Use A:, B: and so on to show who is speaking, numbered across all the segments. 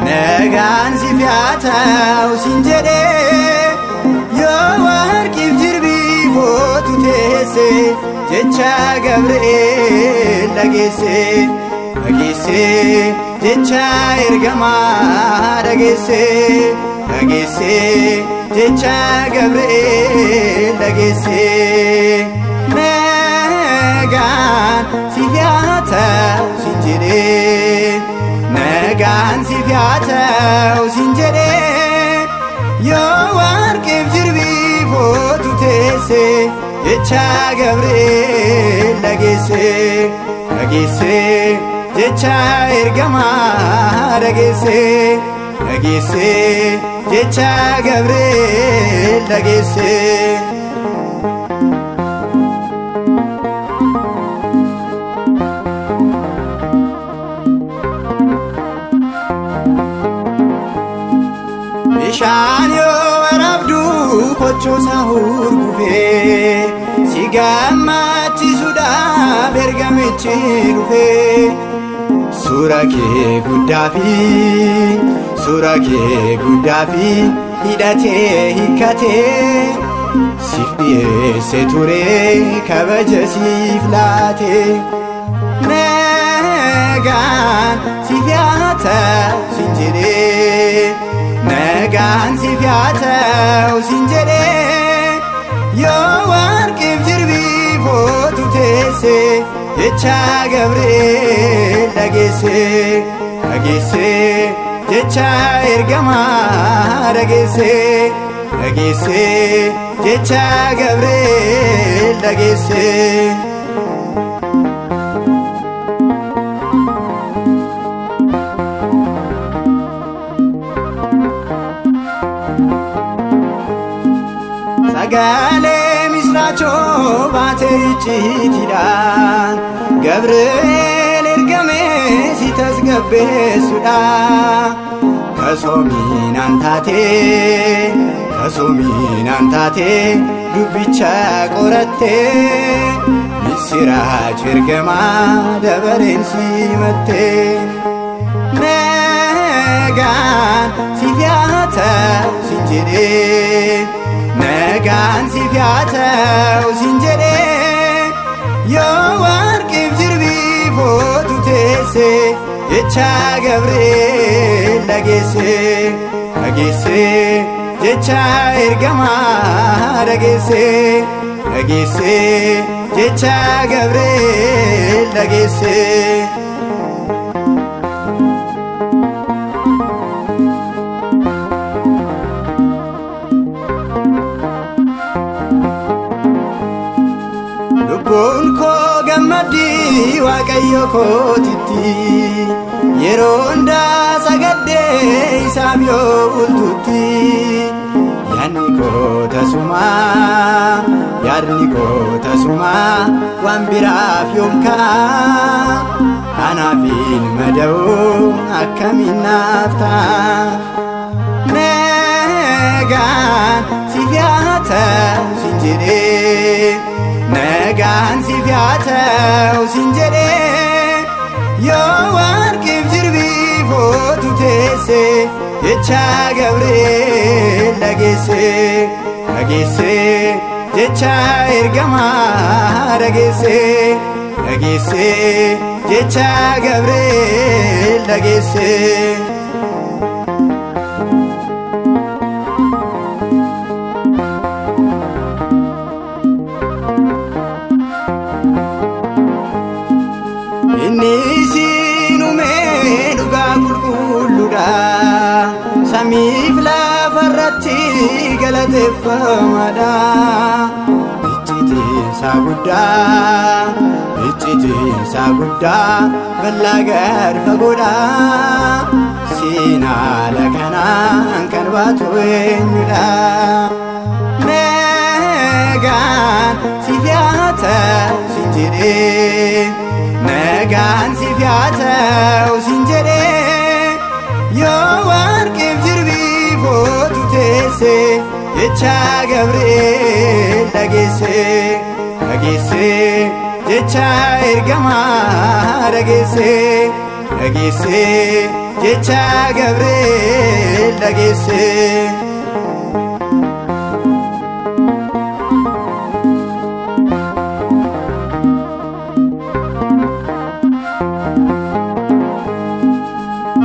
A: Nagaan siif yaa ta'u siin jedhee yoo warqiif jirbii footu teesse jecha Gabri'eel dhageesse jecha ergamaa dhageesse jecha Gabri'eel dhageesse. Nagaan siif yaa ta'u siin jedhee Nagaan siif yaa ta'u siin jedhee yoo warqiif jirbii footu teesse jecha Gabri'eel dhageesse jecha ergamaa dhageesse jecha Gabri'eel dhageesse. Bishaan yoo waraabdu kochoosaa hurgufee si gammachiisuudhaaf ergamichi dhufee suura kee guddaa fi hidhatee hiikkatee siif dhiyeesse ture kabaja siif laate. Nagaan siif yaa ta'u siin jedhee Nagaan siif yaa ta'u siin jedhee yoo warqiif jirbii footu teesse jecha Gabri'eel dhageesse jecha ergamaa dhageesse jecha Gabri'eel dhageesse. Sagaalee misraachoo baatee icciitiidhaan Gabri'eel ergamee si tasgabbeessuudha. Kasoominaan taatee dubbicha qorattee misiraachu ergamaa dabareen simattee. Nagaan siif yaa ta'u siin jedhee Nagaan siif yaa ta'u siin jedhee yoo warqiif jirbii footu teesse jecha Gabri'eel dhageesse jecha ergamaa dhageesse jecha Gabri'eel dhageesse. Lubbuun koo gammaddii Waaqayyo kootitti yeroo hundaa sagaddee isaaf yoo bultutti yaadni koo tasumaa waan biraaf yoomkaa anaaf ilma da'oo akkamiin naaf ta'a. Nagaan siif yaa ta'u siin jedhee Nagaan siif yaa ta'u siin jedhee yoo warqiif jirbii footu teesse jecha Gabri'eel dhageesse jecha ergamaa dhageesse jecha Gabri'eel dhageesse. Inni siin uumee dhugaa qulqulluudha samiif lafarratti galateeffamaadha. Icciitinsa guddaa bal'aa gad fagoodha. Seenaa kanaan kan baatu eenyudha? Nagaan siif haa ta'u siin jedhee, nagaan siif haa ta'u siin jedhee, yoo warqeef jirbii footu teesse jecha Gabri'eel dhageesse jecha ergamaa dhageesse jecha Gabri'eel dhageesse.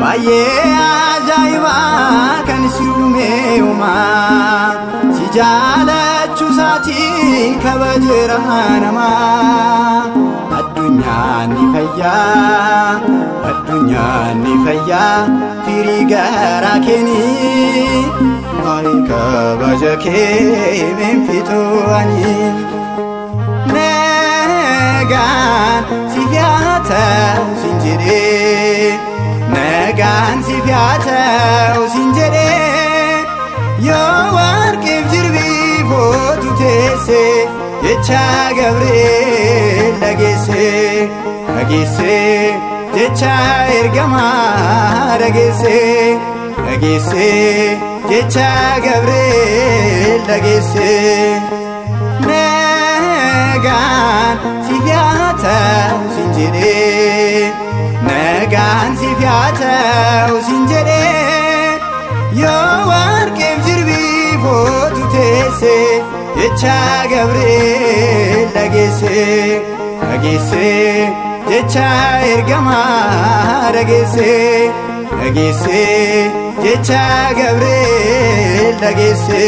A: Baay'ee ajaa'ibaa kan si uume uumaa, si jaalachuu isaatiin kabajeera namaa. Addunyaan ni fayyaa firii garaa keenii, waa'ee kabaja kee meen fixuani. Nagaan siif haa ta'u siin jedhee, nagaan siif haa ta'u siin jedhee, yoo warqeef jirbii footu teesse jecha Gabri'eel dhageesse jecha ergamaa dhageesse jecha Gabri'eel dhageesse. Nagaan siif haa ta'u siin jedhee, nagaan siif haa ta'u siin jedhee, yoo warqeef jirbii footu teesse jecha Gabri'eel dhageesse jecha ergamaa dhageesse jecha Gabri'eel dhageesse.